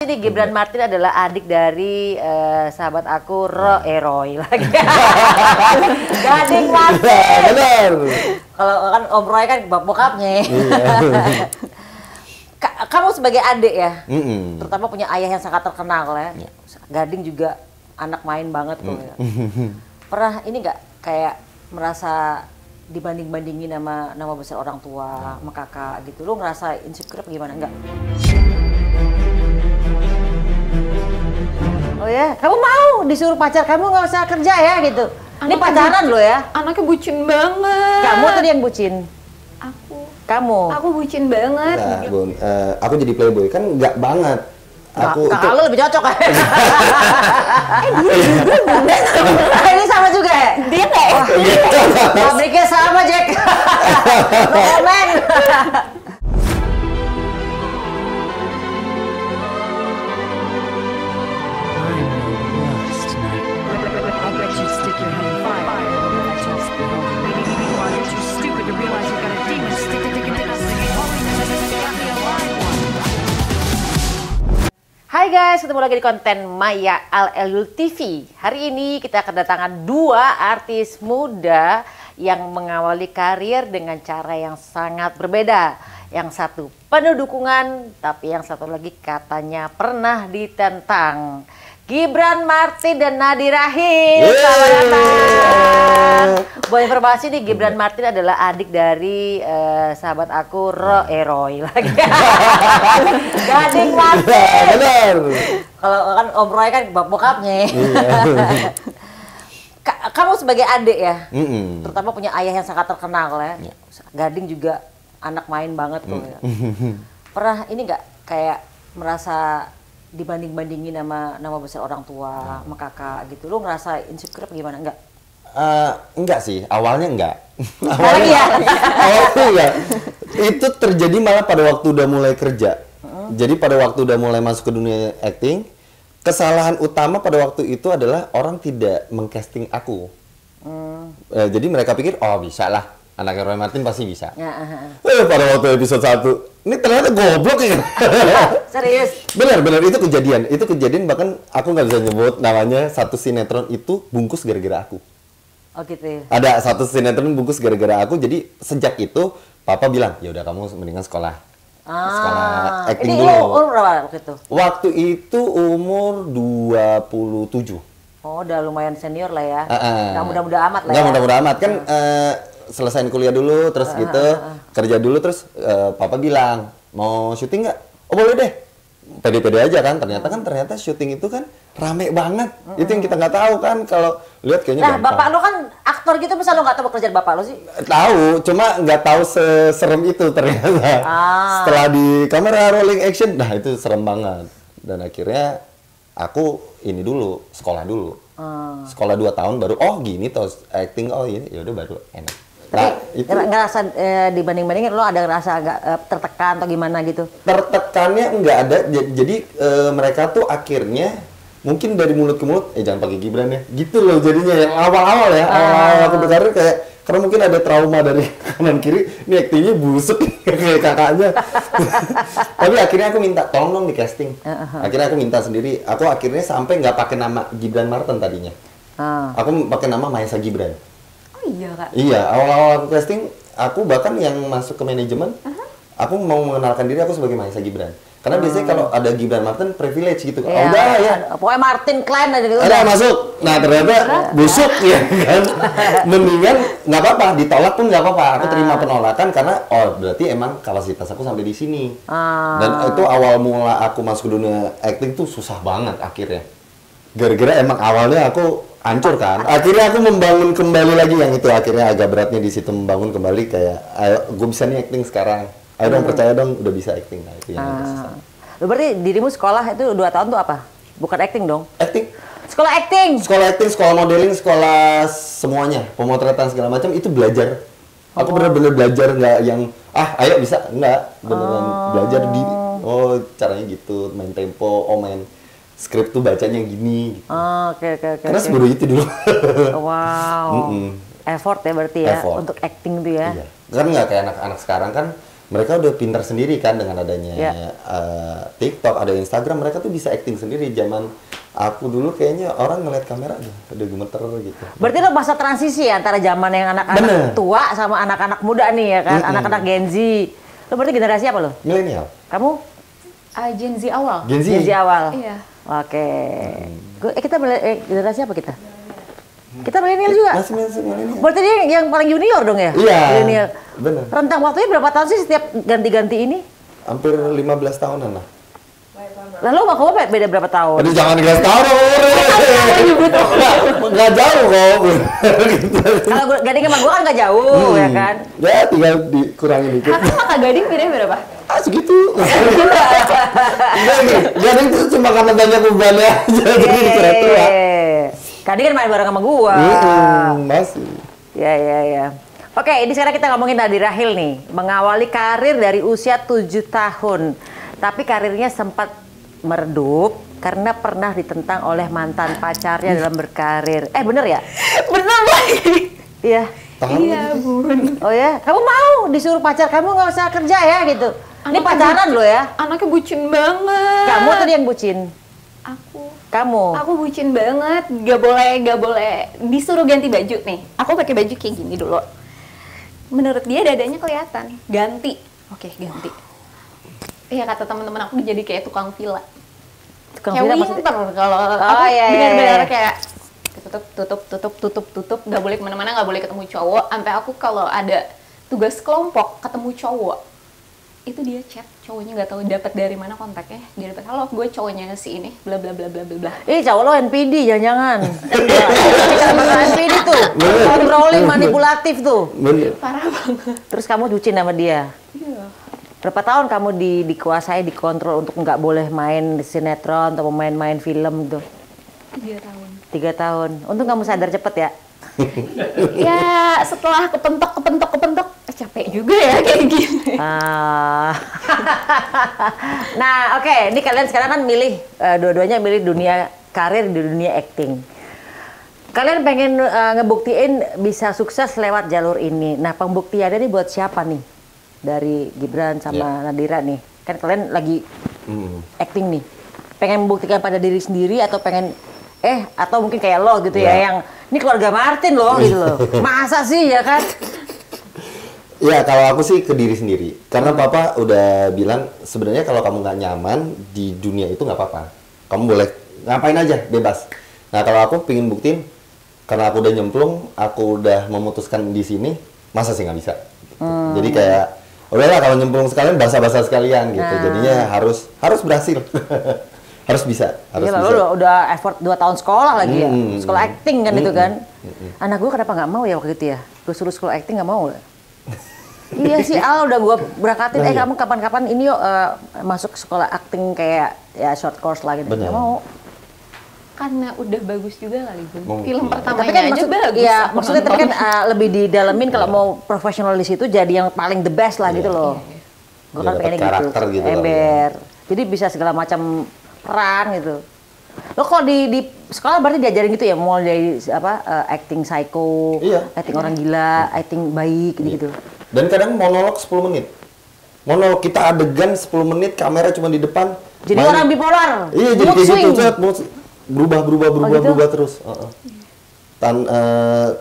Ini Gibran Martin adalah adik dari sahabat aku Roy lagi. Gading Martin. Benar. Kalau kan Om Roy kan bokapnya. Iya. Kamu sebagai adik ya, terutama punya ayah yang sangat terkenal ya. Gading juga anak main banget kok. Ya. Pernah ini nggak kayak merasa dibanding-bandingin sama nama besar orang tua, sama kakak gitu? Lu ngerasa insecure apa gimana? Enggak? Oh ya, kamu mau disuruh pacar kamu nggak usah kerja ya gitu? Ini pacaran lo ya? Anaknya bucin banget. Kamu tuh yang bucin? Aku. Kamu? Aku bucin banget. Nah, Bun, aku jadi playboy kan nggak banget. Aku kakak lo lebih cocok kan? Ini sama juga ya? Dia nggak ya? Pabriknya sama, Jack. No comment. Hai guys, ketemu lagi di konten Maya Al Elul TV. Hari ini kita kedatangan dua artis muda yang mengawali karir dengan cara yang sangat berbeda. Yang satu penuh dukungan, tapi yang satu lagi katanya pernah ditentang. Gibran Martin dan Nadi Rahim. Selamat datang. Buat informasi nih, Gibran Martin adalah adik dari sahabat aku Roy lagi. Gading Martin. Benar. Kalau kan Om Roy kan bokapnya. Iya. Kamu sebagai adik ya, terutama punya ayah yang sangat terkenal ya. Gading juga anak main banget kok. Ya. Pernah ini nggak kayak merasa dibanding-bandingin sama nama besar orang tua, sama kakak gitu? Lu ngerasa insecure apa gimana? Enggak? Enggak sih, awalnya enggak. Awalnya enggak. Itu terjadi malah pada waktu udah mulai kerja. Jadi pada waktu udah mulai masuk ke dunia acting, kesalahan utama pada waktu itu adalah orang tidak mengcasting aku. Jadi mereka pikir, oh bisa lah, anaknya Roy Martin pasti bisa. Pada waktu episode 1, ini ternyata goblok ya. Serius? Benar, itu kejadian bahkan aku nggak bisa nyebut namanya. Satu sinetron itu bungkus gara-gara aku. Oh gitu ya? Ada satu sinetron bungkus gara-gara aku, jadi sejak itu papa bilang, ya udah kamu mendingan sekolah acting ini dulu. umur berapa waktu itu? Waktu itu umur 27. Oh udah lumayan senior lah ya? Nggak muda-muda amat lah ya? Nggak muda-muda amat, kan selesain kuliah dulu, terus gitu, kerja dulu, terus papa bilang, mau syuting nggak? Oh boleh deh. Pede-pede aja kan, ternyata syuting itu kan rame banget. Itu yang kita nggak tahu kan, kalau lihat kayaknya gampang. Bapak lo kan aktor gitu, masa lo nggak tahu pekerjaan bapak lo sih? Tahu, cuma nggak tahu seserem itu ternyata. Setelah di kamera rolling action, nah itu serem banget. Dan akhirnya aku ini dulu, sekolah dulu. Sekolah 2 tahun baru, oh gini toh acting, oh ini, ya udah baru enak. Tapi ngerasa dibanding-bandingin lo ada ngerasa agak tertekan atau gimana gitu? Tertekannya nggak ada, jadi mereka tuh akhirnya mungkin dari mulut ke mulut, jangan pakai Gibran ya, gitu loh jadinya yang awal-awal ya, awal aku berkarir kayak, karena mungkin ada trauma dari kanan kiri, ini aktingnya busuk kayak kakaknya. Tapi akhirnya aku minta, tolong dong di casting. Akhirnya aku minta sendiri, aku akhirnya sampai nggak pakai nama Gibran Martin tadinya. Aku pakai nama Mahesa Gibran. Iya kak. Iya, awal-awal aku casting, aku bahkan yang masuk ke manajemen, aku mau mengenalkan diri aku sebagai Mahesa Gibran. Karena biasanya kalau ada Gibran Martin, privilege gitu. Yeah. Udah ya. Pokoknya Martin Klein aja gitu. Ada masuk. Nah ternyata busuk ya kan. Mendingan nggak apa-apa, ditolak pun nggak apa-apa. Aku terima penolakan karena oh berarti emang kapasitas aku sampai di sini. Dan itu awal mula aku masuk ke dunia acting tuh susah banget akhirnya. Gara-gara emang awalnya aku hancur kan. Akhirnya aku membangun kembali lagi yang itu. Akhirnya agak beratnya di situ membangun kembali kayak, ayo gue bisa nih acting sekarang. Ayo dong percaya dong udah bisa acting. Nah itu yang susah. Lu berarti dirimu sekolah itu 2 tahun tuh apa? Bukan acting dong? Acting. Sekolah acting? Sekolah acting, sekolah modeling, sekolah semuanya. Pemotretan segala macam itu belajar. Aku bener-bener belajar, nggak yang, ayo bisa. Nggak. Beneran belajar di, caranya gitu. Main tempo, main skrip tuh bacanya gini gitu. Oke. Karena sebodoh itu dulu. Wow. Effort ya berarti ya, Effort. untuk acting tuh ya. Iya. Kan nggak kayak anak-anak sekarang kan mereka udah pintar sendiri kan dengan adanya Ya. TikTok, ada Instagram, mereka tuh bisa acting sendiri. Zaman aku dulu kayaknya orang ngeliat kamera udah gemeter gitu. Berarti lo masa transisi ya antara zaman yang anak-anak Bener. tua sama anak-anak muda nih ya kan, anak-anak Gen Z. Lo berarti generasi apa lo? Milenial. Kamu Gen Z awal. Gen Z. Gen Z awal. Iya. Oke. Kita generasi apa kita? Kita milenial juga. Masih milenial. Berarti dia yang paling junior dong ya? Iya. Milenial. Bener. Rentang waktunya berapa tahun sih setiap ganti-ganti ini? Hampir 15 tahunan lah. Lalu sama kamu beda berapa tahun? Aduh, jangan dikasih tahu dong. Nggak jauh kok. Kalau Gading sama gue kan nggak jauh ya kan? Ya tinggal dikurangin dikit. Kakak sama Kak Gading bedanya berapa? Ah segitu. Gading tuh cuma karena banyak bebannya aja jadi dikira tua. Gading kan main bareng sama gua. Masih. Ya. Oke, ini sekarang kita ngomongin Nadira Hil nih. Mengawali karir dari usia 7 tahun. Tapi karirnya sempat meredup karena pernah ditentang oleh mantan pacarnya dalam berkarir. Bener ya? Bener lagi. Iya. Iya, Bun. Oh ya? Kamu mau disuruh pacar kamu nggak usah kerja ya gitu? Ini Anaknya pacaran loh ya? Anaknya bucin banget. Kamu tadi yang bucin? Aku. Kamu? Aku bucin banget. Gak boleh disuruh ganti baju nih. Aku pakai baju kayak gini dulu. Menurut dia dadanya kelihatan. Ganti. Oke, ganti. Iya, kata teman-teman aku jadi kayak tukang villa. Tukang Kayak villa winter kalau aku iya. benar-benar kayak tutup, nggak boleh kemana-mana, nggak boleh ketemu cowok. Sampai aku kalau ada tugas kelompok ketemu cowok, itu dia chat cowoknya, nggak tahu dapat dari mana kontaknya. Dia dapat, halo, gue cowoknya si ini, bla bla bla bla bla bla. Cowok lo NPD jangan-jangan. Kalau NPD tuh, controlling, manipulatif tuh. Bener. Parah banget. Terus kamu bucin sama dia. Iya. Berapa tahun kamu dikuasai, dikontrol untuk nggak boleh main sinetron atau main film tuh? 3 tahun. 3 tahun. Untung kamu sadar cepet ya. Ya setelah kepentok, capek juga ya kayak gini. Nah, oke. Ini kalian sekarang kan milih, dua-duanya milih dunia karir di dunia acting. Kalian pengen ngebuktiin bisa sukses lewat jalur ini. Nah, pembuktiannya ini buat siapa nih? Dari Gibran sama Nadira nih. Kan kalian lagi acting nih. Pengen membuktikan pada diri sendiri atau pengen atau mungkin kayak lo gitu ya yang ini keluarga Martin loh gitu loh. Masa sih ya kan? Ya kalau aku sih ke diri sendiri. Karena papa udah bilang sebenarnya kalau kamu nggak nyaman di dunia itu nggak apa-apa. Kamu boleh ngapain aja, bebas. Nah kalau aku pengen buktiin, karena aku udah nyemplung, aku udah memutuskan di sini, masa sih nggak bisa? Jadi kayak udahlah kalau nyemplung sekalian, basah-basah sekalian gitu. Jadinya harus berhasil. Harus bisa. Lalu udah effort 2 tahun sekolah lagi ya. Sekolah acting kan itu kan. Anak gue kenapa nggak mau ya waktu itu ya? Gue suruh sekolah acting nggak mau. Iya sih Al, udah gue berangkatin. Kamu kapan-kapan ini yuk masuk sekolah acting kayak ya short course lah gitu. Nggak mau. Karena udah bagus juga kali, Bun. Film Mungkin. pertamanya Tapi kan aja bagus. Iya, aku maksudnya tapi kan nonton. lebih didalemin kalau mau profesional di situ jadi yang paling the best lah gitu loh. Gue kan Biar pengennya dapet karakter gitu. gitu kali ya. Ember. Jadi bisa segala macam peran gitu. Lo kalau di sekolah berarti diajarin gitu ya, mulai dari acting psycho, acting orang gila, acting baik gitu. Dan kadang monolog 10 menit. Monolog kita adegan 10 menit, kamera cuma di depan. Jadi orang bipolar. Iya, jadi mood kayak swing. gitu, berubah terus.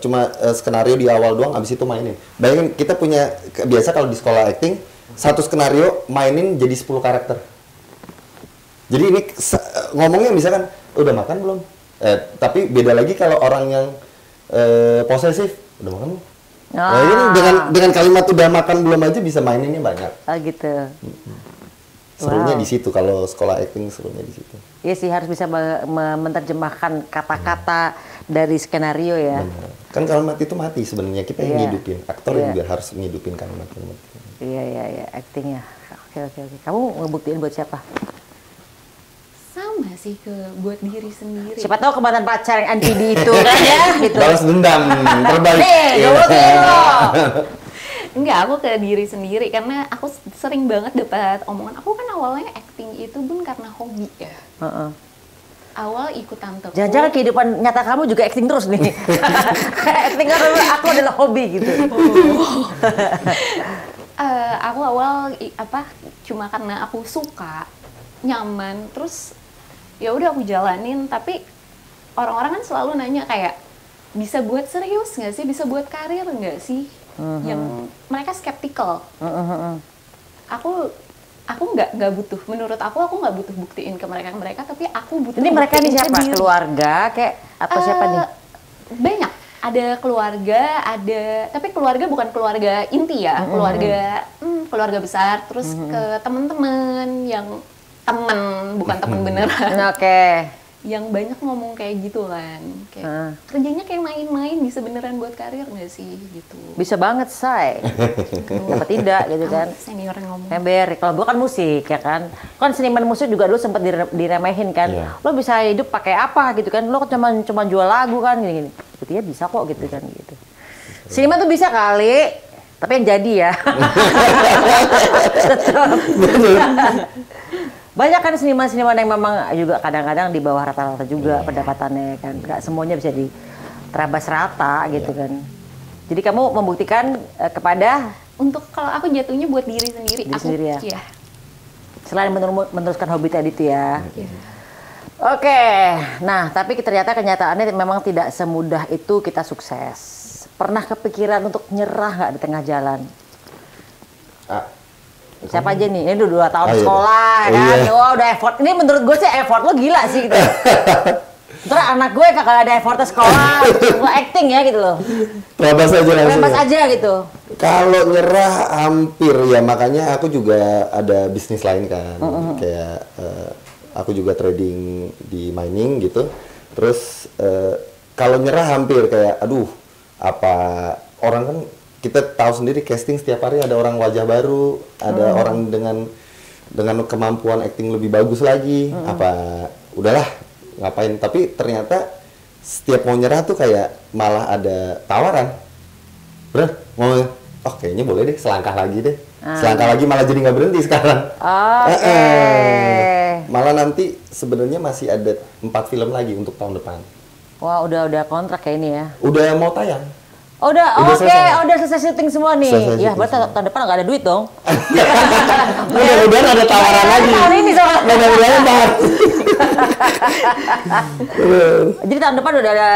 Cuma skenario di awal doang, abis itu mainin. Bayangin kita punya biasa kalau di sekolah acting, satu skenario mainin jadi 10 karakter. Jadi ini ngomongnya misalkan udah makan belum? Tapi beda lagi kalau orang yang posesif, udah makan belum? Nah, ini dengan kalimat udah makan belum aja bisa maininnya banyak. Oh gitu. Serunya di situ kalau sekolah acting, serunya di situ. Iya sih, harus bisa menerjemahkan kata-kata dari skenario ya. Benar. Kan kalimat itu mati sebenarnya, kita yang ngidupin. Aktor juga harus ngidupin kalimat-kalimat. Iya, actingnya. Oke. Kamu ngebuktiin buat siapa? Sama sih buat diri sendiri. Siapa tahu kemantan pacar yang NPD itu kan ya gitu. Balas dendam terbaik. Enggak, aku ke diri sendiri karena aku sering banget dapat omongan. Aku kan awalnya acting itu Bun karena hobi ya. Awal ikut tante. Jangan-jangan kehidupan nyata kamu juga acting terus nih. Acting karena aku adalah hobi gitu. Aku awal cuma karena aku suka, nyaman, terus ya udah aku jalanin. Tapi orang-orang kan selalu nanya kayak, bisa buat serius nggak sih, bisa buat karir nggak sih? Yang mereka skeptikal. Aku nggak butuh. Menurut aku nggak butuh buktiin ke mereka, tapi aku butuh. Ini mereka nih buktiin siapa? ke diri. Keluarga kayak atau siapa nih? Banyak. Ada keluarga, tapi keluarga bukan keluarga inti ya, keluarga besar, terus ke teman-teman yang bukan teman beneran. Oke. Yang banyak ngomong kayak gitu kan, kayak kerjanya kayak main-main, bisa beneran buat karir nggak sih gitu. Bisa banget, say. Kenapa tidak gitu kan? Senior yang ngomong. Ember, kalau gue kan musik ya kan. Kan seniman musik juga dulu sempat diremehin kan. Lo bisa hidup pakai apa gitu kan? Lo cuma jual lagu kan gini-gini. Gitu ya bisa kok gitu kan gitu. Seniman tuh bisa kali, tapi yang jadi ya. Banyak kan seniman-seniman yang memang juga kadang-kadang di bawah rata-rata juga pendapatannya kan. Nggak semuanya bisa diterabas rata gitu kan. Jadi kamu membuktikan kepada untuk kalau aku jatuhnya buat diri sendiri. Sendiri ya. Iya. Selain meneruskan hobi tadi itu ya. Iya. Oke, nah tapi ternyata kenyataannya memang tidak semudah itu kita sukses. Pernah kepikiran untuk nyerah nggak di tengah jalan? Siapa aja nih? Ini udah 2 tahun sekolah kan? Iya. Wah udah effort. Ini menurut gue sih effort lo gila sih gitu. Terus anak gue kagak ada effortnya sekolah, gue acting ya gitu loh. Terabas aja langsung. Terabas aja gitu. Kalau nyerah hampir ya, makanya aku juga ada bisnis lain kan. Kayak aku juga trading di mining gitu. Terus kalau nyerah hampir kayak aduh, apa orang kan kita tahu sendiri casting setiap hari ada orang wajah baru, ada orang dengan kemampuan acting lebih bagus lagi. Apa udahlah ngapain? Tapi ternyata setiap mau nyerah tuh kayak malah ada tawaran. Bener? Mau kayaknya boleh deh, selangkah lagi deh. Selangkah lagi malah jadi nggak berhenti sekarang. Malah nanti sebenarnya masih ada 4 film lagi untuk tahun depan. Wah udah kontrak kayak ini ya? Udah mau tayang. Udah selesai syuting semua nih. Ya, berarti tahun depan nggak ada duit dong. Mudah-mudahan ada tawaran lagi. Tahun ini soalnya. Mudah-mudahan. Jadi tahun depan udah ada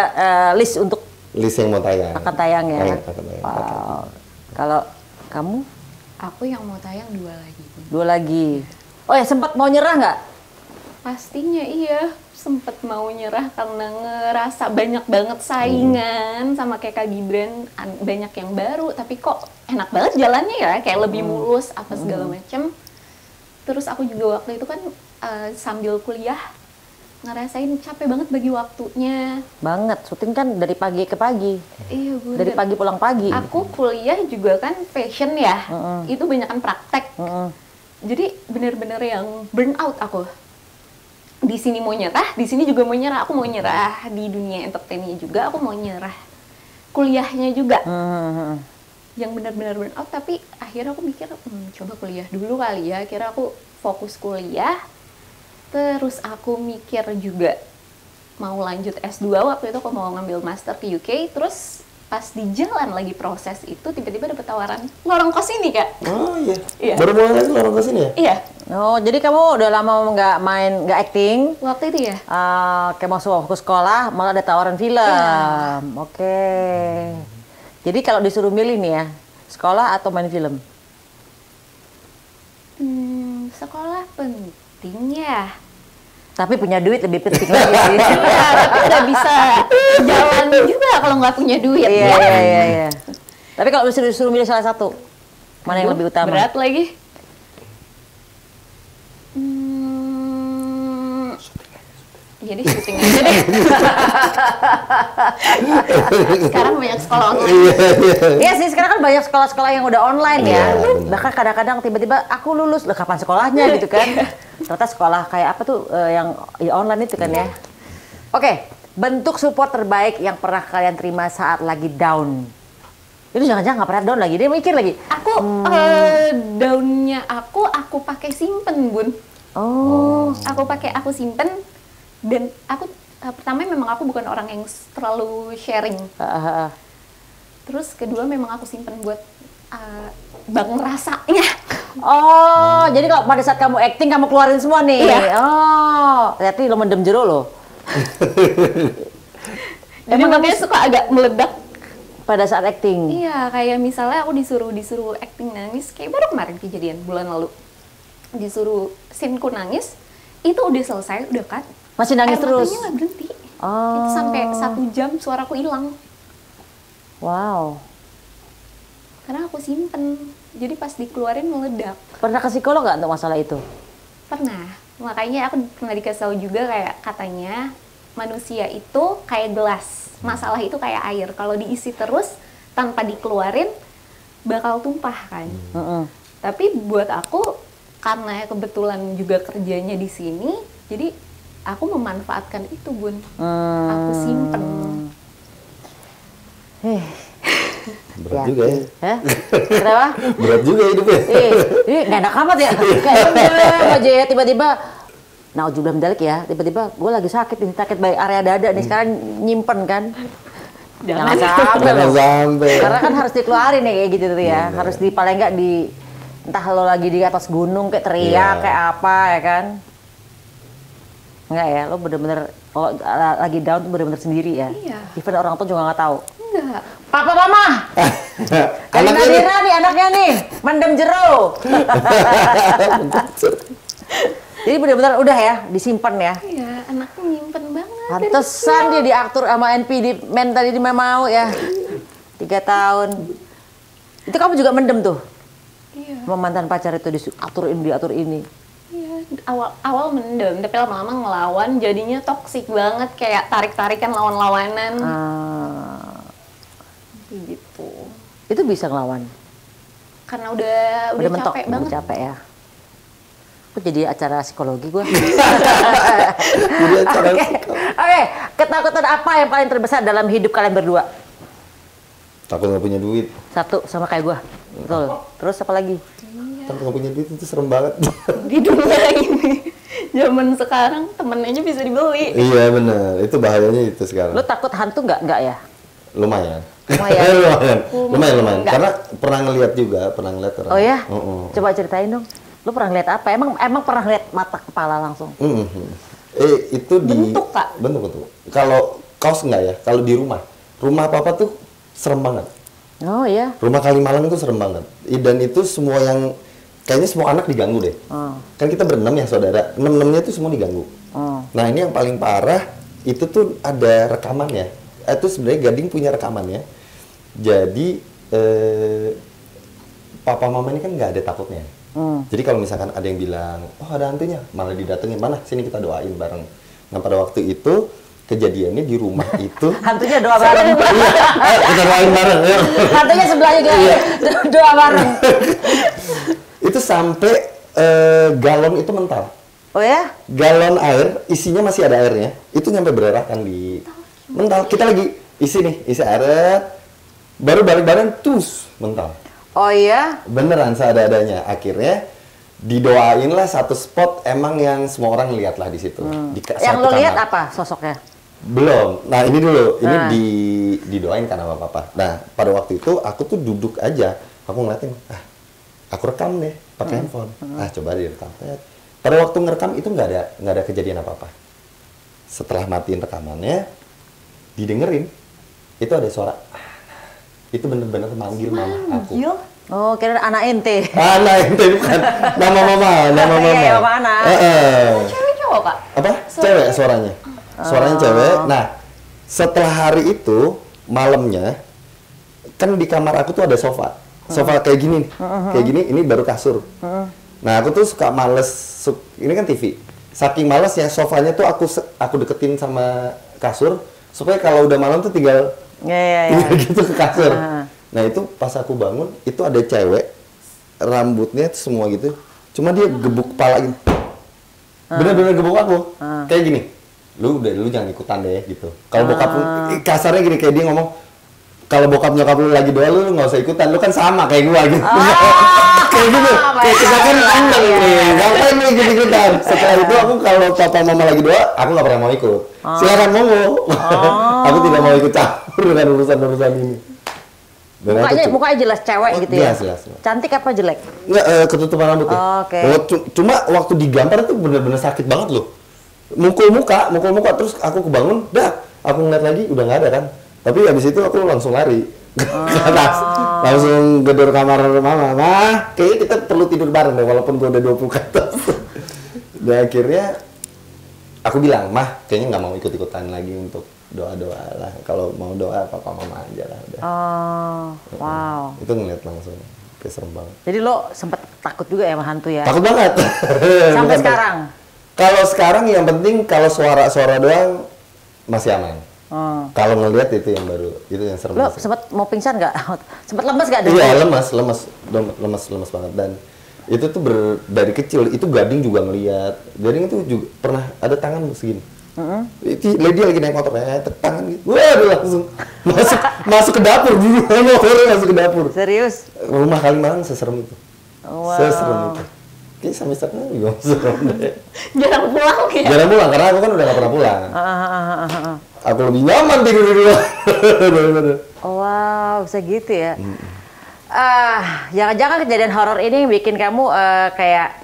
list untuk yang mau tayang. Akan tayang ya. Akan tayang. Wow. Kalau kamu? Aku yang mau tayang 2 lagi. 2 lagi. Oh ya sempat mau nyerah nggak? Pastinya iya. Sempet mau nyerah karena ngerasa banyak banget saingan sama kayak Kak Gibran, banyak yang baru tapi kok enak banget jalannya ya, kayak lebih mulus apa segala macem. Terus aku juga waktu itu kan sambil kuliah ngerasain capek banget bagi waktunya. Banget, syuting kan dari pagi ke pagi. Iya bener. Dari pagi pulang pagi. Aku kuliah juga kan fashion ya, itu banyak kan praktek. Jadi bener-bener yang burn out aku. Di sini mau nyerah, di sini juga mau nyerah. Aku mau nyerah di dunia entertainnya juga, aku mau nyerah kuliahnya juga. Yang benar-benar burn out, tapi akhirnya aku mikir, coba kuliah dulu kali ya. Akhirnya aku fokus kuliah, terus aku mikir juga mau lanjut S2. Waktu itu aku mau ngambil master ke UK, terus pas di jalan lagi proses itu tiba-tiba dapet tawaran lorong kos ini Kak. Oh iya. Baru mulai lagi lorong kos ini ya? Iya. Oh jadi kamu udah lama nggak acting? Waktu itu ya. Kayak mau fokus sekolah malah ada tawaran film. Iya. Oke. Jadi kalau disuruh milih nih ya, sekolah atau main film? Sekolah penting ya. Tapi punya duit lebih penting lagi sih. Iya, tapi nggak bisa jalan juga kalau nggak punya duit. Iya. Tapi kalau disuruh milih salah satu, mana yang lebih utama? Berat lagi. Jadi syuting aja deh. Sekarang banyak sekolah online. Iya sih, sekarang kan banyak sekolah-sekolah yang udah online ya. Benar. Bahkan kadang-kadang tiba-tiba aku lulus, lah kapan sekolahnya gitu kan. Ternyata sekolah kayak apa tuh yang online itu kan ya. Oke, bentuk support terbaik yang pernah kalian terima saat lagi down. Itu jangan-jangan nggak pernah down lagi, dia mikir lagi. Aku daunnya aku pakai simpen Bun. Oh. Aku simpen dan aku pertama memang aku bukan orang yang terlalu sharing. Terus kedua memang aku simpen buat bang rasanya. Oh, jadi kalau pada saat kamu acting kamu keluarin semua nih. Iya. Oh, ternyata lo mendem jero loh. Jadi makanya suka agak meledak pada saat acting. Iya, kayak misalnya aku disuruh acting nangis, kayak baru kemarin kejadian bulan lalu. Disuruh scene-ku nangis, itu udah selesai, udah cut. Masih nangis air terus? matanya nggak berhenti. Oh. Itu sampai 1 jam suaraku hilang. Wow. Karena aku simpen. Jadi pas dikeluarin meledak. Pernah ke psikolog nggak untuk masalah itu? Pernah. Makanya aku pernah dikasih tahu juga kayak katanya manusia itu kayak gelas. Masalah itu kayak air. Kalau diisi terus tanpa dikeluarin bakal tumpah kan. Tapi buat aku karena kebetulan juga kerjanya di sini, jadi aku memanfaatkan itu, Bun. Aku simpen. Berat juga ya. Hah? Kenapa? Berat juga hidupnya. Nggak enak amat ya. Kayak aja ya tiba-tiba. Nah, juga mendalik ya. Tiba-tiba gue lagi sakit nih, sakit baik area dada nih. Sekarang nyimpen kan. Jangan sampai. Karena kan harus dikeluarin ya kayak gitu tuh ya. Harus di paling nggak di entah lo lagi di atas gunung kayak teriak kayak apa ya kan. Enggak ya, lo bener-bener kalau lagi down tuh bener-bener sendiri ya. Iya. Even orang tua juga nggak tahu. Enggak. Papa mama. Kayak Nadira nih anaknya nih, mendem jero. Jadi benar-benar udah ya, disimpan ya. Iya, anaknya nyimpen banget. Pantesan dia diatur sama NPD, mental ini mau ya. 3 tahun. Itu kamu juga mendem tuh? Iya. Sama mantan pacar itu diatur ini. Iya, awal mendem, tapi lama-lama ngelawan, jadinya toksik banget, kayak tarik-tarikan lawan-lawanan. Gitu. Itu bisa ngelawan? Karena udah mentok, capek banget. Udah capek ya. Aku jadi acara psikologi gue. Oke, ketakutan apa yang paling terbesar dalam hidup kalian berdua? Takut nggak punya duit. Satu, sama kayak gue. Betul. Terus apa lagi? Takut nggak punya duit itu serem banget. Di dunia ini, zaman sekarang temennya bisa dibeli. Iya benar, itu bahayanya itu sekarang. Lu takut hantu nggak? Nggak ya? Lumayan. Lumayan. Karena pernah ngeliat orang. Oh ya? Coba ceritain dong. Lu pernah ngeliat apa? Emang pernah ngeliat mata kepala langsung? Itu di bentuk, Kak? Bentuk. Kalau kaos enggak ya? Kalau di rumah apa tuh serem banget. Oh iya. Rumah Kalimalang itu serem banget. Dan itu semua yang kayaknya semua anak diganggu deh. Kan kita berenam ya saudara. 6-6-nya tuh semua diganggu. Nah ini yang paling parah itu tuh ada rekamannya. Itu sebenarnya Gading punya rekamannya. Jadi papa mama ini kan nggak ada takutnya. Jadi kalau misalkan ada yang bilang, oh ada hantunya, malah didatengin, mana sini kita doain bareng. Nah pada waktu itu kejadiannya di rumah itu hantunya doa bareng. Kita doain bareng. Ya. Hantunya sebelahnya doa bareng. Itu sampai galon itu mental. Oh ya? Galon air isinya masih ada airnya, itu nyampe bererakan di mental. Kita lagi isi air, baru balik badan terus mental. Oh iya? Beneran seadanya. Akhirnya didoainlah satu spot emang yang semua orang lihat lah di situ. Yang lo lihat apa sosoknya? Belum. Nah ini dulu, ini didoain karena apa-apa. Nah pada waktu itu aku tuh duduk aja, aku ngeliatin, aku rekam deh pakai handphone. Coba direkam. Pada waktu ngerekam itu nggak ada kejadian apa-apa. Setelah matiin rekamannya, didengerin, itu ada suara. Itu bener-bener manggil mama aku. Oh, kira anak ente. Anak ente bukan. Nama mama. Iya, mama anak. Cewek cowok, Kak? Apa? Cewek suaranya. Suaranya cewek. Nah, setelah hari itu, malamnya, kan di kamar aku tuh ada sofa. Sofa kayak gini nih. Kayak gini, ini baru kasur. Nah, aku tuh suka males. Ini kan TV. Saking malesnya, sofanya tuh aku deketin sama kasur. Supaya kalau udah malam tuh tinggal gitu ke kasur. Nah itu pas aku bangun itu ada cewek rambutnya semua gitu, cuma dia gebuk kepala gitu, bener-bener gebuk aku kayak gini, lu jangan ikutan deh gitu. Kalau bokap kasarnya gini, kayak dia ngomong kalau bokap nyokap lu lagi doa lu nggak usah ikutan, lu kan sama kayak gua gitu. Kayak gitu, kayak kita kan andeng nih, ngapain lu ikut-ikutan. Setelah itu aku kalau papa mama lagi doa, aku nggak pernah mau ikut. Silakan monggo. Aku tidak mau ikut campur dengan urusan-urusan ini. Dan Mukanya jelas cewek gitu ya? Jelas. Cantik apa jelek? Nggak, ketutupan rambut ya. Oke. Cuma waktu digambar itu bener-bener sakit banget loh. Mukul muka, terus aku kebangun, aku ngeliat lagi udah nggak ada kan. Tapi habis itu aku langsung lari ke atas, langsung gedor kamar mama. Kayaknya kita perlu tidur bareng deh, walaupun gue udah 20 ke atas. Dan akhirnya aku bilang, Mah, kayaknya nggak mau ikut-ikutan lagi untuk doa-doa lah. Kalau mau doa, papa mama aja lah. Udah. Wow. Itu ngeliat langsung, kayak serem banget. Jadi lo sempet takut juga ya sama hantu ya? Takut banget. Sampai sekarang? Kalau sekarang yang penting kalau suara-suara doang masih aman. Kalau ngelihat itu yang baru, itu yang serem. Lo sempet mau pingsan nggak? Sempet lemes nggak? Iya, lemes banget. Dan itu tuh dari kecil, itu Gading juga ngelihat. Gading itu juga pernah ada tangan segini. Itu Lady lagi naik motor, tangan gitu. Wah, langsung masuk ke dapur dulu. Masuk ke dapur. Serius? Rumah Kalimantan seserem itu. Wow. Seserem itu. Kayaknya sampai sekarang juga serem deh. Jarang pulang ya? Jarang pulang, karena aku kan udah gak pernah pulang. Aku lebih nyaman tidur di rumah. Wow, bisa gitu ya? Jangan-jangan kejadian horor ini yang bikin kamu kayak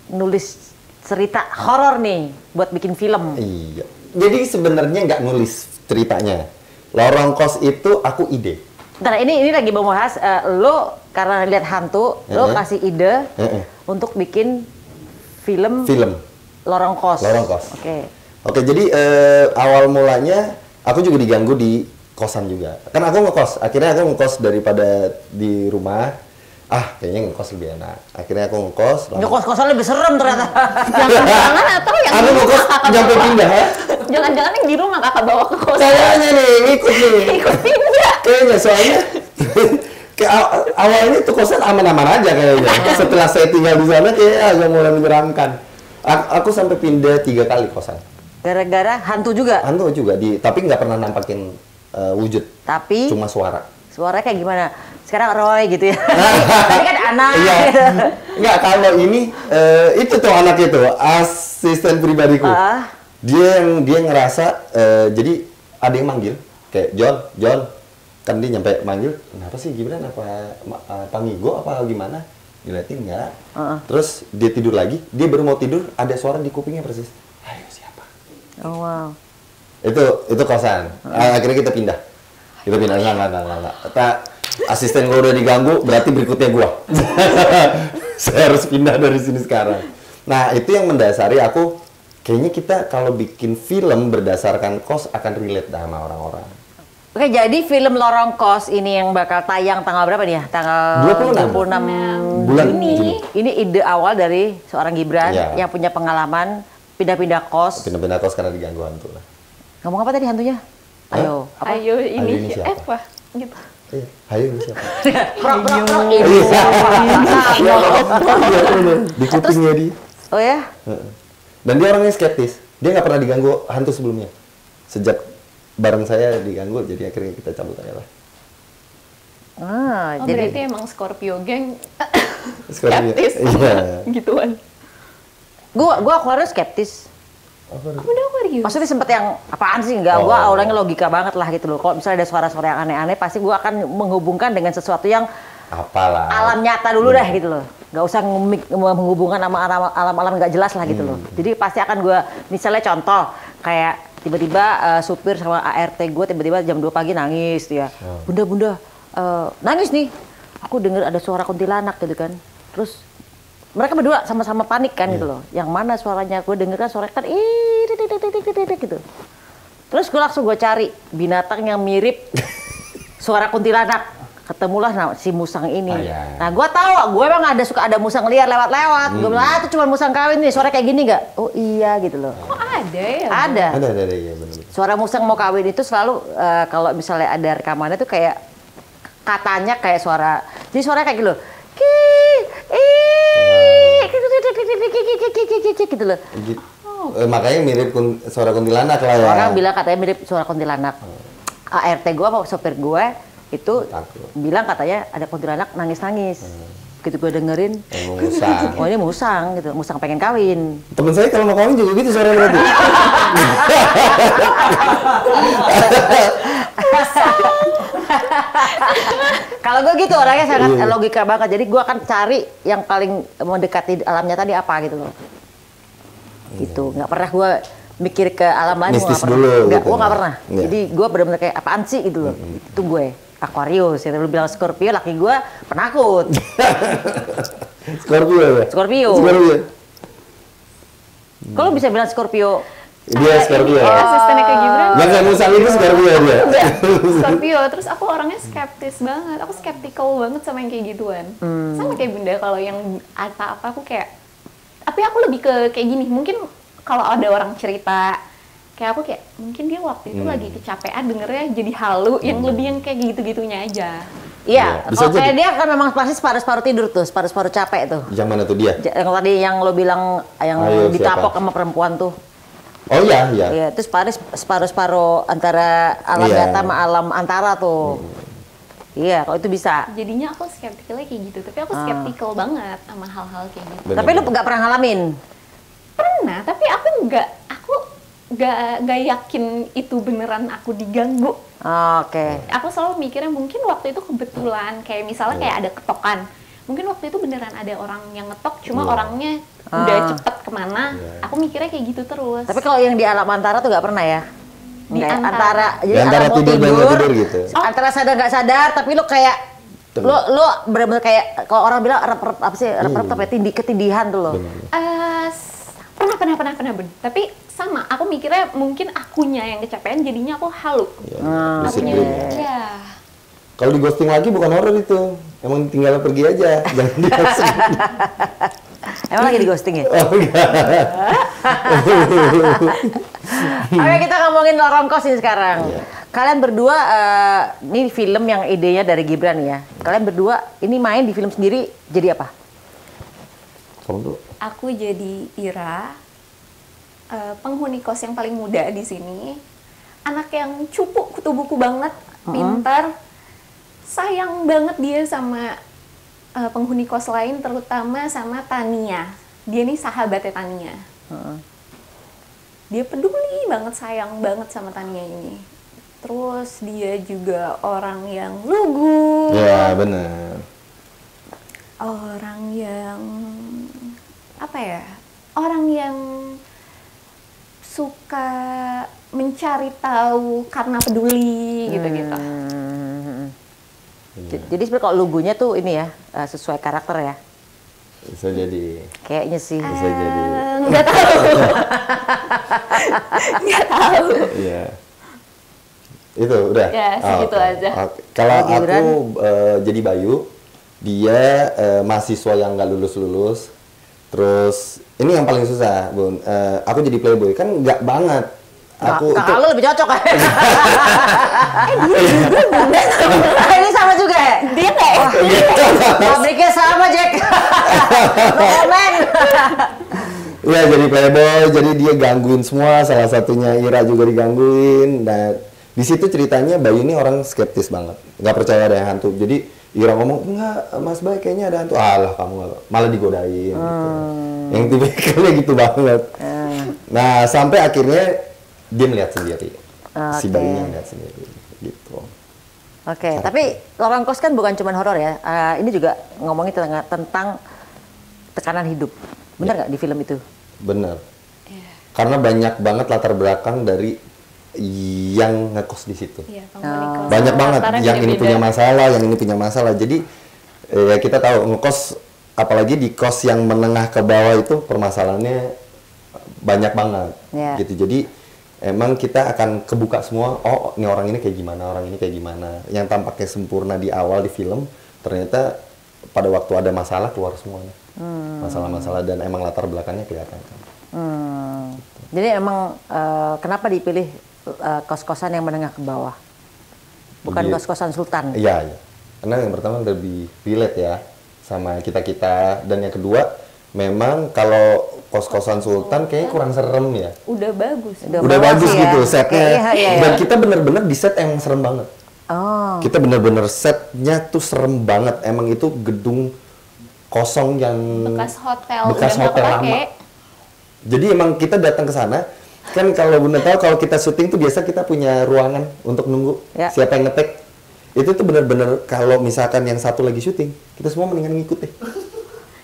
nulis cerita horor nih buat bikin film. Iya. Jadi sebenarnya nggak nulis ceritanya. Lorong Kos itu aku ide. Bentar, ini lagi membahas lo karena lihat hantu, lo kasih ide untuk bikin film Lorong Kos. Oke, jadi awal mulanya aku juga diganggu di kosan juga. Kan aku ngekos, akhirnya aku ngekos daripada di rumah. Kayaknya ngekos lebih enak. Akhirnya aku ngekos. Ngekos-kosan lebih serem ternyata. Jangan-jangan atau yang aku ngekos nyampe pindah ya? Jangan-jangan yang di rumah kakak bawa ke kosan. Kayaknya nih, ikut pindah. Kayaknya soalnya awalnya tuh kosan aman-aman aja kayaknya. Setelah saya tinggal di sana kayak agak mulai menyeramkan. Aku sampai pindah 3 kali kosan. Gara-gara hantu juga? Hantu juga, tapi nggak pernah nampakin wujud. Tapi? Cuma suara. Suaranya kayak gimana? Sekarang Roy gitu ya? Tadi kan anak. Iya. Nggak, kalau ini, itu tuh anak itu, asisten pribadiku. Dia ngerasa, jadi ada yang manggil, kayak John. Kan dia nyampe manggil, kenapa sih Gibran, apa ngigo, apa gimana? Diliatin nggak. Terus dia tidur lagi, dia baru mau tidur, ada suara di kupingnya persis. Ayo, siapa? Oh, wow. Itu kosan. Akhirnya kita pindah. Enggak. Asisten gue udah diganggu, berarti berikutnya gue. Saya harus pindah dari sini sekarang. Nah, itu yang mendasari aku, kayaknya kita kalau bikin film berdasarkan kos akan relate sama orang-orang. Oke, jadi film Lorong Kos ini yang bakal tayang tanggal berapa nih ya? Tanggal 26 bulan Juni. Ini ide awal dari seorang Gibran yang punya pengalaman pindah-pindah kos. Pindah-pindah kos karena diganggu hantu lah. Ngomong apa tadi hantunya? Ayo, apa? Ayo ini siapa? Gitu. Iya, ayo ini siapa? Di kupingnya dia. Oh ya? Dan dia orangnya skeptis. Dia nggak pernah diganggu hantu sebelumnya. Sejak bareng saya diganggu, jadi akhirnya kita cabut aja lah. Jadi berarti emang Scorpio Gang skeptis. Iya. Gituan. Gua keluarnya skeptis. Maksudnya sempet yang apaan sih? Enggak, gua orangnya logika banget lah gitu loh. Kalau misalnya ada suara-suara yang aneh-aneh, pasti gua akan menghubungkan dengan sesuatu yang apalah, alam nyata dulu deh gitu loh. Nggak usah menghubungkan sama alam-alam nggak jelas lah gitu loh. Jadi pasti akan gua, misalnya contoh kayak tiba-tiba supir sama ART gue tiba-tiba jam 2 pagi nangis tuh ya. Bunda, nangis nih. Aku dengar ada suara kuntilanak gitu kan. Terus mereka berdua sama-sama panik kan gitu loh. Yang mana suaranya? Gue denger kan suara kan gitu. Terus gue langsung cari binatang yang mirip suara kuntilanak. Ketemulah si musang ini. Nah, gue tahu, gue emang suka ada musang liar lewat-lewat. Gue bilang, itu cuma musang kawin nih, suara kayak gini nggak? Oh iya gitu loh. Oh ada ya? Ada ya benar. Suara musang mau kawin itu selalu kalau misalnya ada rekamannya tuh kayak katanya kayak suara. Jadi suaranya kayak gitu loh. Gitu loh. Makanya mirip suara kuntilanak lah ya. Orang bilang katanya mirip suara kuntilanak. ART gue sama sopir gue itu bilang katanya ada kuntilanak nangis-nangis. Gitu gue dengerin. Musang. Oh ini musang gitu, musang pengen kawin. Temen saya kalau mau kawin juga gitu suaranya berarti. Kalau gue gitu orangnya sangat logika banget. Jadi gue akan cari yang paling mendekati alam nyata di apa gitu loh. Gitu. Nggak pernah gue mikir ke alam lain. Mistis gue dulu. nggak Gitu. gue nggak pernah. Iya. Jadi gue benar-benar kayak apaan sih gitu loh. Itu gue. Aquarius. Yang lu bilang Scorpio, laki gue penakut. Scorpio ya? Scorpio. Kalau bisa bilang Scorpio. Dia Scorpio. Ini asistennya ke Gibran. Yang kamu saling itu Scorpio dia. Enggak, Scorpio. Terus aku orangnya skeptis banget. Aku skeptikal banget sama yang kayak gituan. Sama kayak Bunda, kalau yang apa-apa aku kayak... Tapi aku lebih ke kayak gini. Mungkin kalau ada orang cerita, kayak aku kayak, mungkin dia waktu itu lagi kecapean dengernya jadi halu. Yang lebih yang kayak gitu-gitunya aja. Iya, bisa kalau kayak jadi. dia kan memang pasti separuh-separuh tidur tuh, separuh-separuh capek tuh. Yang mana tuh dia? Yang tadi yang lo bilang yang Ayo, ditapok siapa? sama perempuan tuh. Oh iya, iya. Iya, terus separuh-separuh antara alam Iya. nyata sama alam antara tuh. Iya, kalau itu bisa. Jadinya aku skeptikalnya kayak gitu. Tapi aku skeptikal banget sama hal-hal kayak gitu. Bener, Tapi lu bener. nggak pernah ngalamin. Pernah, tapi aku nggak yakin itu beneran aku diganggu. Oke. Aku selalu mikirnya mungkin waktu itu kebetulan, kayak misalnya kayak ada ketokan. Mungkin waktu itu beneran ada orang yang ngetok, cuma orangnya udah cepet kemana. Aku mikirnya kayak gitu terus. Tapi kalau yang di alam antara tuh nggak pernah ya? Di Nggak ya? antara. Jadi Di antara alam mau tidur dan nggak tidur gitu. Antara sadar nggak sadar, tapi lu kayak lu bener-bener kayak kalau orang bilang rep-rep apa sih? Rep-rep apa ya? Ketindihan tuh lo. Pernah Bun. Tapi sama, aku mikirnya mungkin akunya yang kecapean, jadinya aku halu. Iya, lucid Akunya, dream. ya. Kalau di ghosting lagi bukan horor itu. Emang tinggal pergi aja, jangan di ghosting. Emang lagi di ghosting ya? Oh enggak. Oke, kita ngomongin Lorongkos ini sekarang. Iya. Kalian berdua, ini film yang idenya dari Gibran ya. Kalian berdua ini main di film sendiri jadi apa? Kamu tuh Aku jadi Ira, penghuni kos yang paling muda di sini. Anak yang cupu kutu buku banget, pintar. Sayang banget dia sama penghuni kos lain, terutama sama Tania. Dia nih sahabatnya Tania. Dia peduli banget, sayang banget sama Tania ini. Terus dia juga orang yang lugu. ya benar. Orang yang apa ya? Orang yang suka mencari tahu karena peduli gitu-gitu. Jadi sebenarnya kalau lugunya tuh ini ya sesuai karakter ya. Bisa jadi. Kayaknya sih. Bisa jadi. Nggak tahu. Nggak tahu. Iya. Itu udah. Ya, segitu oke. aja. Oke. Kalau Kalau Gibran? aku jadi Bayu, dia mahasiswa yang nggak lulus-lulus. Terus ini yang paling susah, Bun. Aku jadi playboy kan nggak banget. Aku Kakak lu lebih cocok kan? Ini sama juga ya? Dia nggak Pabriknya sama, Jack. No comment. Iya jadi playboy, jadi dia gangguin semua. Salah satunya Ira juga digangguin. Nah di situ ceritanya Bayu ini orang skeptis banget, nggak percaya ada hantu. Jadi Ira ngomong enggak, Mas Bay kayaknya ada hantu. Alah kamu nggak, malah digodain. Gitu. Yang tipikalnya gitu banget. Nah sampai akhirnya dia melihat sendiri, si Oke. Bayunya melihat sendiri, gitu. Oke, tapi Lorongkos kan bukan cuma horor ya. Ini juga ngomongin tentang tekanan hidup. Benar nggak di film itu? Bener. Karena banyak banget latar belakang dari yang ngekos di situ. Iya, penghuni kos. Banyak banget Latarnya yang ini beda-beda. punya masalah, yang ini punya masalah. Jadi ya kita tahu ngekos, apalagi di kos yang menengah ke bawah itu permasalahannya banyak banget. Ya. Gitu. Jadi emang kita akan kebuka semua. Oh, ini orang ini kayak gimana, orang ini kayak gimana. Yang tampaknya sempurna di awal di film, ternyata pada waktu ada masalah keluar semuanya. Masalah-masalah dan emang latar belakangnya kelihatan. Jadi emang kenapa dipilih kos-kosan yang menengah ke bawah? Bukan Begitu. kos-kosan sultan? Iya, iya. Karena yang pertama lebih relate ya sama kita-kita, dan yang kedua memang kalau kos-kosan sultan kayaknya kurang serem ya. Udah bagus. Udah mewah bagus sih ya. gitu setnya. Iya. Dan kita bener-bener di set yang serem banget. Oh, Kita bener-bener setnya tuh serem banget. Emang itu gedung kosong yang Bekas hotel, bekas udah nggak hotel kepake. lama. Jadi emang kita datang ke sana, kan kalau Bunda tahu kalau kita syuting tuh biasa kita punya ruangan untuk nunggu Ya. siapa yang ngetek. Itu tuh bener-bener kalau misalkan yang satu lagi syuting, kita semua mendingan ngikut deh.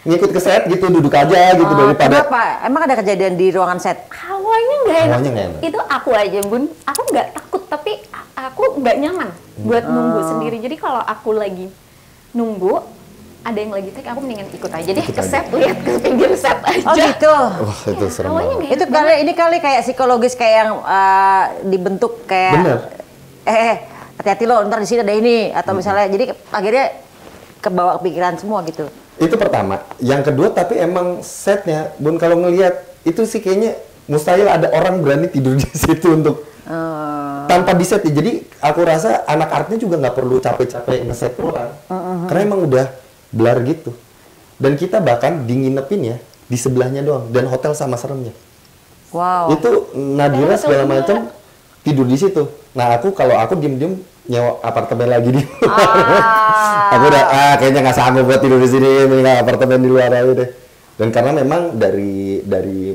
Ngikut ke set gitu, duduk aja gitu daripada. Kenapa? Emang ada kejadian di ruangan set? Awalnya nggak enak. Awalnya nggak enak. Itu aku aja, Bun. Aku nggak takut, tapi aku nggak nyaman buat nunggu sendiri. Jadi kalau aku lagi nunggu, ada yang lagi take, aku mendingan ikut aja deh ke set, lihat ke pinggir set aja. Oh gitu. Wah, itu serem Awalnya banget. nggak Itu ini kali kayak psikologis kayak yang dibentuk kayak Bener. Hati-hati lo ntar di sini ada ini atau misalnya jadi akhirnya kebawa pikiran semua gitu. Itu pertama. Yang kedua, tapi emang setnya, Bun, kalau ngelihat itu sih kayaknya mustahil ada orang berani tidur di situ untuk tanpa di set. Jadi aku rasa anak artnya juga nggak perlu capek-capek ngeset ulang, karena emang udah blur gitu. Dan kita bahkan dinginepin ya di sebelahnya doang, dan hotel sama seremnya. Wow. Itu Nadira segala macam tidur di situ. Nah aku diem-diem nyewa apartemen lagi di luar. Aku udah kayaknya nggak sanggup buat tidur di sini, mending apartemen di luar aja deh. Dan karena memang dari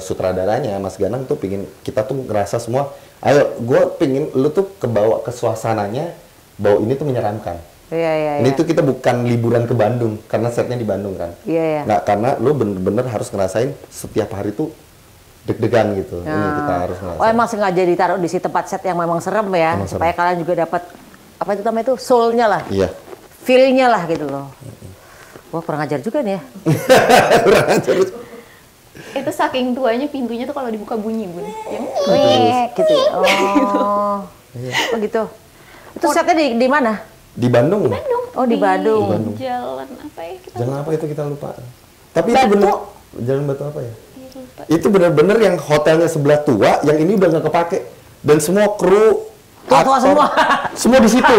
sutradaranya Mas Ganang tuh pingin kita tuh ngerasa semua, ayo gue pingin lu tuh kebawa ke suasananya bahwa ini tuh menyeramkan. Iya. Ini tuh kita bukan liburan ke Bandung karena setnya di Bandung kan. Iya. Nggak, karena lu bener-bener harus ngerasain setiap hari tuh deg-degan gitu. Ini kita harus ngerasain. Oh emang sengaja ditaruh di tempat set yang memang serem ya, Memang supaya kalian juga dapat apa itu namanya itu soul-nya lah, Iya. feel-nya lah gitu loh. Wah kurang ajar juga nih ya. Kurang ajar. Itu saking tuanya pintunya tuh kalau dibuka bunyi, Bun. Yang Gitu. Oh. Oh gitu. Itu setnya di mana? Di Bandung. Bandung. Oh di Bandung. Jalan apa ya kita? Jalan apa itu kita lupa. Tapi itu bener. Jalan Batu apa ya? Itu bener-bener yang hotelnya sebelah tua, yang ini udah nggak kepake. Dan semua kru Tua-tua aktor, semua. semua di situ.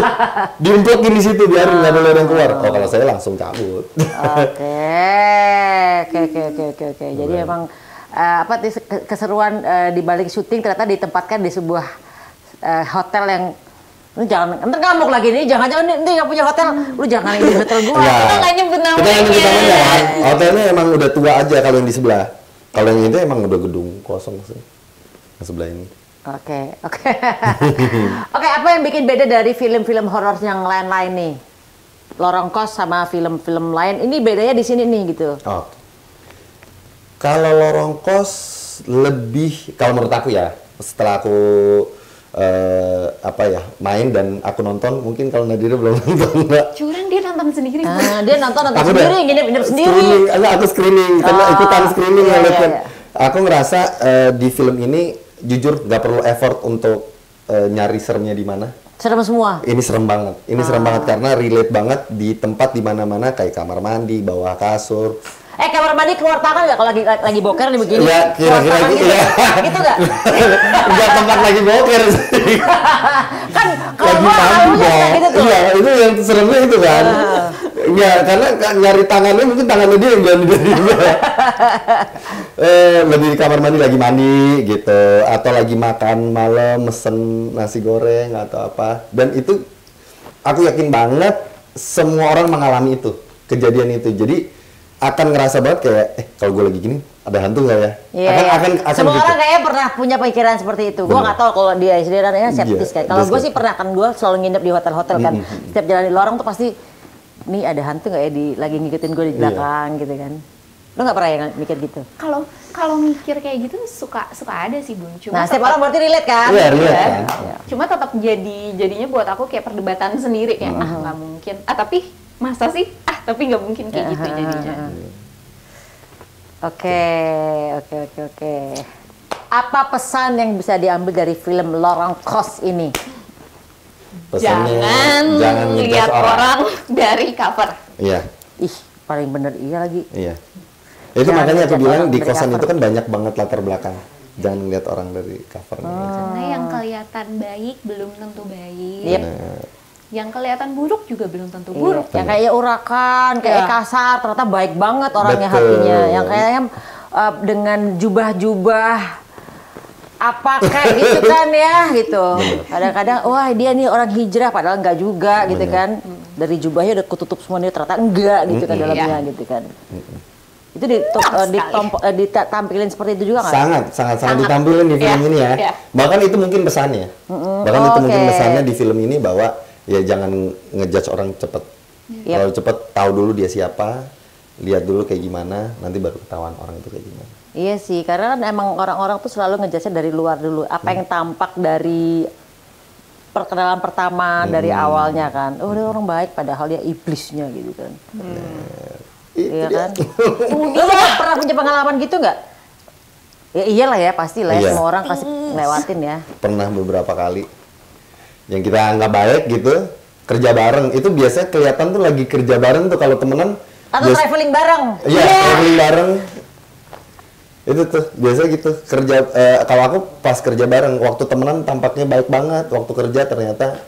Diumpulin di situ biarin nggak boleh ada yang keluar. Oh kalau saya langsung cabut. Oke. Jadi emang keseruan di balik syuting ternyata ditempatkan di sebuah hotel yang lu jangan ntar ngamuk lagi nih, jangan ini nggak punya hotel, lu jangan ini hotel gua. Iya. Kita nggak nyebut Kita yang namanya. nyebut namanya kan. Hotelnya emang udah tua aja kalau yang di sebelah. Kalau yang itu emang udah gedung kosong sih. Yang sebelah ini. Oke. Oke, apa yang bikin beda dari film-film horor yang lain-lain nih? Lorong Kos sama film-film lain, ini bedanya di sini nih gitu. Oh. Kalau Lorong Kos lebih, kalau menurut aku ya, setelah aku main dan aku nonton, mungkin kalau Nadira belum nonton enggak. Curang, dia nonton sendiri. Dia nonton Aku sendiri, nginep sendiri. Screening, aku screening, karena ikutan screening ya. Iya. Aku ngerasa di film ini jujur nggak perlu effort untuk nyari seremnya di mana. Serem semua. Ini serem banget. Ini serem banget karena relate banget di tempat di mana-mana kayak kamar mandi, bawah kasur. Kamar mandi keluar tangan nggak kalau lagi boker nih begini? Iya, kira-kira Keluar tangan gitu ya. Gitu nggak? Enggak tempat lagi boker sih. Kan kalau Lagi gua mandi tahunya ya. gitu tuh. Iya, itu yang seremnya itu kan. Ya, karena nyari tangannya mungkin tangannya dia yang jangan dari dia. Lebih di kamar mandi lagi mandi gitu, atau lagi makan malam mesen nasi goreng atau apa. Dan itu aku yakin banget semua orang mengalami itu, kejadian itu. Jadi akan ngerasa banget kayak kalau gue lagi gini ada hantu nggak ya? Iya. Akan Semua gitu. orang kayaknya pernah punya pikiran seperti itu. Gue nggak tahu kalau dia sederhananya skeptis Iya, kayak. Kalau gue dia sih pernah kan, gue selalu nginep di hotel-hotel kan. Setiap jalan di lorong tuh pasti, nih ada hantu nggak ya lagi ngikutin gue di belakang gitu kan. Lo nggak pernah ya mikir gitu? Kalau mikir kayak gitu suka ada sih, Bun. Cuma Nah, setiap orang berarti relate kan? Iya, relate kan. Iya. Cuma tetap jadinya buat aku kayak perdebatan sendiri kayak nggak mungkin. Tapi masa sih? Tapi nggak mungkin kayak gitu jadinya. Oke. Apa pesan yang bisa diambil dari film Lorong Kos ini? Pesannya, Jangan ngejudge lihat orang dari cover. Iya. Ih, paling bener iya lagi. Iya. Itu Jangan makanya aku ngejudge bilang orang di dari kosan cover. itu kan banyak banget latar belakang. Jangan lihat orang dari covernya. Karena yang kelihatan baik belum tentu baik. Yep. Yang kelihatan buruk juga belum tentu buruk. Yang kayak urakan, kayak Iya. kasar, ternyata baik banget orangnya Betul. hatinya. Yang kayaknya dengan jubah-jubah apa kayak gitu kan ya gitu. Kadang-kadang wah dia nih orang hijrah padahal enggak juga gitu kan. Dari jubahnya udah ketutup semua nih ternyata enggak gitu kan dalamnya gitu kan. Itu ditampilin seperti itu juga nggak? Sangat ditampilin di film Iya, ini ya. iya. Bahkan itu mungkin pesannya. Bahkan itu mungkin Oke. pesannya di film ini bahwa ya jangan ngejudge orang cepet. Kalau cepet tahu dulu dia siapa, lihat dulu kayak gimana, nanti baru ketahuan orang itu kayak gimana. Iya sih, karena kan emang orang-orang tuh selalu ngejudge dari luar dulu. Apa yang tampak dari perkenalan pertama dari awalnya kan. Oh, dia orang baik padahal dia iblisnya gitu kan. Iya kan? Lu pernah punya pengalaman gitu nggak? Ya iyalah ya, pastilah ya, semua orang kasih lewatin ya. Pernah beberapa kali. Yang kita nggak baik gitu, kerja bareng. Itu biasanya kelihatan tuh lagi kerja bareng tuh kalau temenan. Atau traveling bareng. Iya, traveling bareng. Itu tuh biasa gitu kerja. Kalau aku pas kerja bareng, waktu temenan tampaknya baik banget, waktu kerja ternyata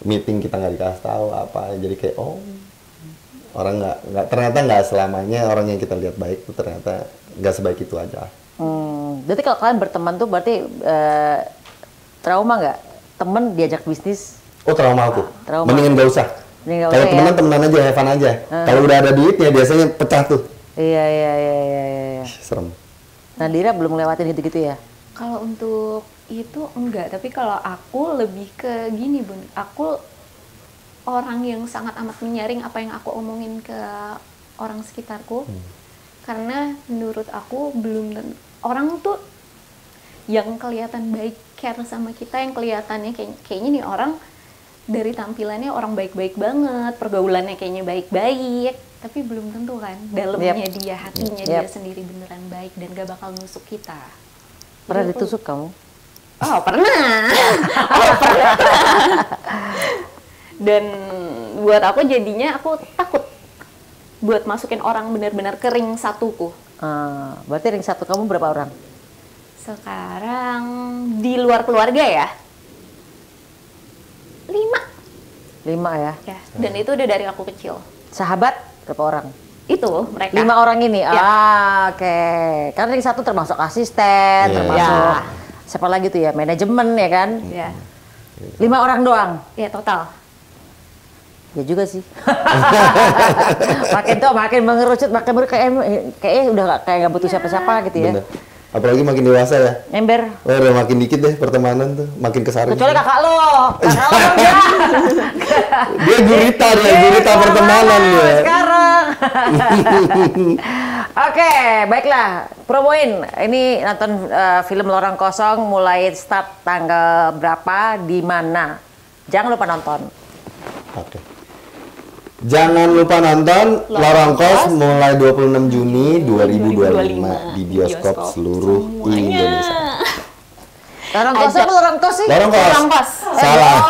meeting kita nggak dikasih tahu apa, jadi kayak orang nggak ternyata nggak selamanya orang yang kita lihat baik tuh ternyata nggak sebaik itu aja. Berarti kalau kalian berteman tuh berarti trauma nggak? Temen diajak bisnis? Oh, trauma aku. Trauma. Mendingan nggak usah. Kalau temenan temenan aja, have fun aja. Kalau udah ada duitnya biasanya pecah tuh. Iya. Serem. Nadira belum ngelewatin gitu-gitu ya? Kalau untuk itu enggak, tapi kalau aku lebih ke gini Bun, aku orang yang sangat amat menyaring apa yang aku omongin ke orang sekitarku. Karena menurut aku orang tuh yang kelihatan baik care sama kita, yang kelihatannya kayaknya nih orang dari tampilannya orang baik-baik banget, pergaulannya kayaknya baik-baik, tapi belum tentu kan dalamnya dia, hatinya dia sendiri beneran baik dan gak bakal nusuk kita. Pernah ditusuk kamu? Oh, pernah. Dan buat aku jadinya aku takut buat masukin orang benar-benar ke ring satuku. Berarti ring satu kamu berapa orang? Sekarang di luar keluarga ya 5 ya? Ya, dan itu udah dari aku kecil. Sahabat berapa orang? Itu mereka 5 orang ini? Ya. Oke. Karena ring satu termasuk asisten, termasuk siapa lagi tuh ya, manajemen ya kan? Ya. 5 orang doang? Ya, total. Ya juga sih. makin mengerucut, kayaknya udah kayak nggak butuh siapa-siapa gitu ya. Bener. Apalagi makin dewasa ya. Ember. Udah makin dikit deh pertemanan tuh, makin kesaring. Kecuali kakak lo enggak. Dia gurita pertemanan ya. Sekarang. Oke, baiklah. Promoin. Ini nonton film Lorong Kosong mulai start tanggal berapa, di mana? Jangan lupa nonton. Oke. Jangan lupa nonton Lorong Kos mulai 26 Juni 2025 di bioskop seluruh Indonesia. Lorong Kos apa Lorong Kos sih? Lorong Kos. Salah.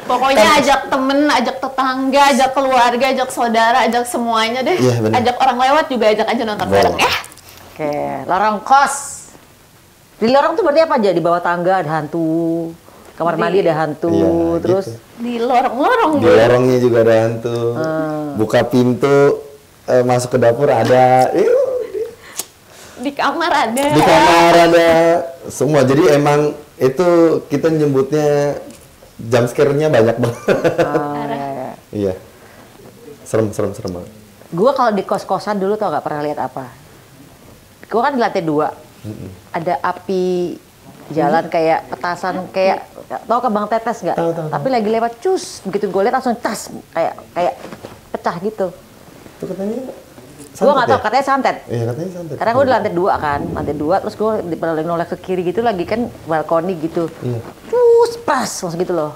Pokoknya ajak temen, ajak tetangga, ajak keluarga, ajak saudara, ajak semuanya deh. Iya, bener. Ajak orang lewat juga ajak aja nonton bareng ya. Oke, Lorong Kos. Di lorong tuh berarti apa aja? Di bawah tangga ada hantu, kamar mandi ada hantu, terus gitu. Di lorong-lorong. Di lorongnya juga ada hantu. Buka pintu masuk ke dapur ada. Di kamar ada. Di kamar ada semua. Jadi emang itu kita nyebutnya jump scare-nya banyak banget. Iya. Serem banget. Gua kalau di kos-kosan dulu tau gak pernah lihat apa. Gua kan di lantai 2. Ada api jalan kayak petasan, kayak tau ke Bang Tetes nggak? Tahu. Tapi lagi lewat cus, begitu gue lihat langsung tas kayak pecah gitu. Itu katanya Gue nggak tahu, katanya santet. Iya, katanya santet. Karena gue di lantai 2 kan, lantai 2, terus gue noleh ke kiri gitu lagi kan balkoni gitu. Iya. Cus, pas, langsung gitu loh.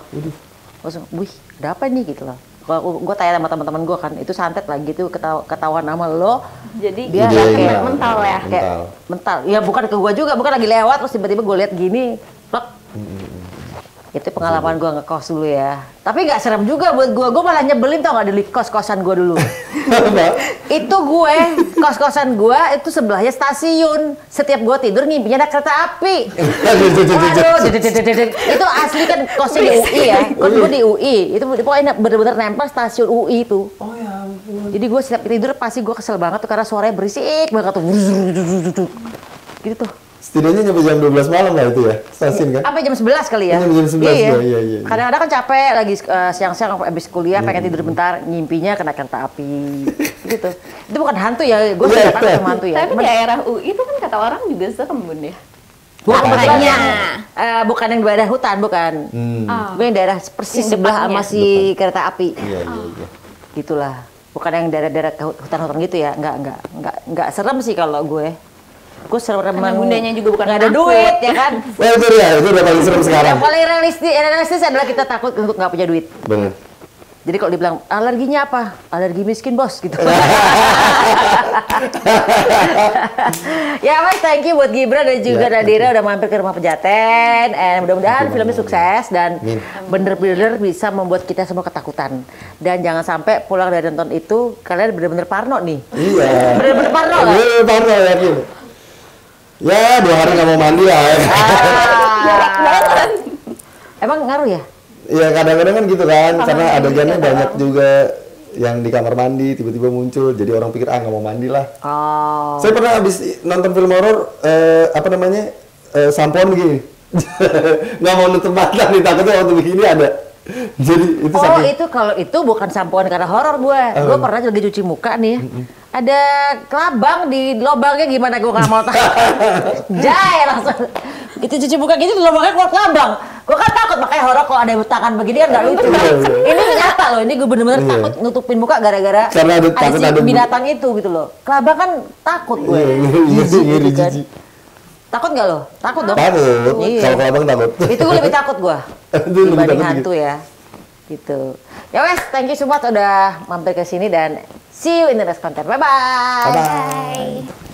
Langsung, wih, ada apa nih gitu loh. Kalau gue tanya sama teman-teman gue kan, itu santet lagi itu ketahuan sama lo. Jadi dia kayak mental ya. Kayak mental. Ya bukan ke gue juga, bukan lagi lewat terus tiba-tiba gue lihat gini, plek. Itu pengalaman gue ngekos dulu ya. Tapi nggak serem juga buat gue malah nyebelin tau nggak di kos-kosan gue dulu. Itu gue, kos-kosan gue itu sebelahnya stasiun. Setiap gue tidur ngimpinya ada kereta api. Waduh, itu asli kan kosnya di UI ya. Kos gue di UI, itu pokoknya bener-bener nempel stasiun UI itu. Oh ya ampun. Jadi gue setiap tidur pasti gue kesel banget tuh karena suaranya berisik banget tuh. Gitu tuh. Setidaknya nyampe jam 12 malam lah itu ya, stasiun kan? Sampai jam 11 kali ya? Jam 11, iya. Kadang-kadang kan capek, lagi siang-siang habis kuliah, pengen tidur bentar, ngimpinya kena kereta api. Gitu. Itu bukan hantu ya, gue sudah sama hantu ya. Tapi daerah UI itu kan kata orang juga serem Bun ya. Bukan katanya. bukan yang daerah hutan, bukan. Gue yang daerah persis Yang sebelah sama depannya. si kereta api. Iya, iya. Gitulah. Bukan yang daerah-daerah hutan-hutan gitu ya. Enggak serem sih kalau gue. Gue serem Karena bundanya juga bukan nggak ada penakut. duit ya kan. Nah, itu dia, itu udah paling serem sekarang. Yang paling realistis adalah kita takut untuk nggak punya duit. Bener. Jadi kalau dibilang alerginya apa? Alergi miskin bos gitu. Ya mas, thank you buat Gibran dan juga Ya, Nadira udah mampir ke Rumah Pejaten. Mudah-mudahan filmnya sukses dan Amin. bener-bener bisa membuat kita semua ketakutan. Dan jangan sampai pulang dari nonton itu kalian bener-bener parno nih. Iya. Bener-bener parno nggak? Bener parno yakin. Ya 2 hari nggak mau mandi lah. Ya. Jorok banget. Emang ngaruh ya? Ya kadang-kadang kan gitu kan, Kamar karena mandi adegannya juga banyak tahu. juga yang di kamar mandi tiba-tiba muncul, jadi orang pikir nggak mau mandi lah. Oh. Saya pernah habis nonton film horor, apa namanya, sampoan gini, nggak mau nutup mata nih, takutnya waktu begini ada. Jadi itu Oh saking- itu kalau itu bukan sampoan karena horor gue. Gue pernah lagi cuci muka nih. Ada kelabang di lubangnya gimana gue nggak mau tahu. Jai langsung. Itu cuci muka gitu di lubangnya keluar kelabang. Gue kan takut makanya horor kalau ada tangan begini kan nggak lucu. Iya, iya. Ini nyata loh. Ini gue bener-bener Iya. takut nutupin muka gara-gara Karena ada- takut si ada binatang itu gitu loh. Kelabang kan takut gue. Iya, iya, Jijik ngiri, gitu kan. jijik. Takut nggak lo? Takut dong. Takut, Iya. kalau kelabang takut. Itu gue lebih takut gue Itu lebih dibanding takut hantu ya. Gitu. Ya wes, thank you so much udah mampir ke sini dan see you in the next content. Bye bye. Bye-bye.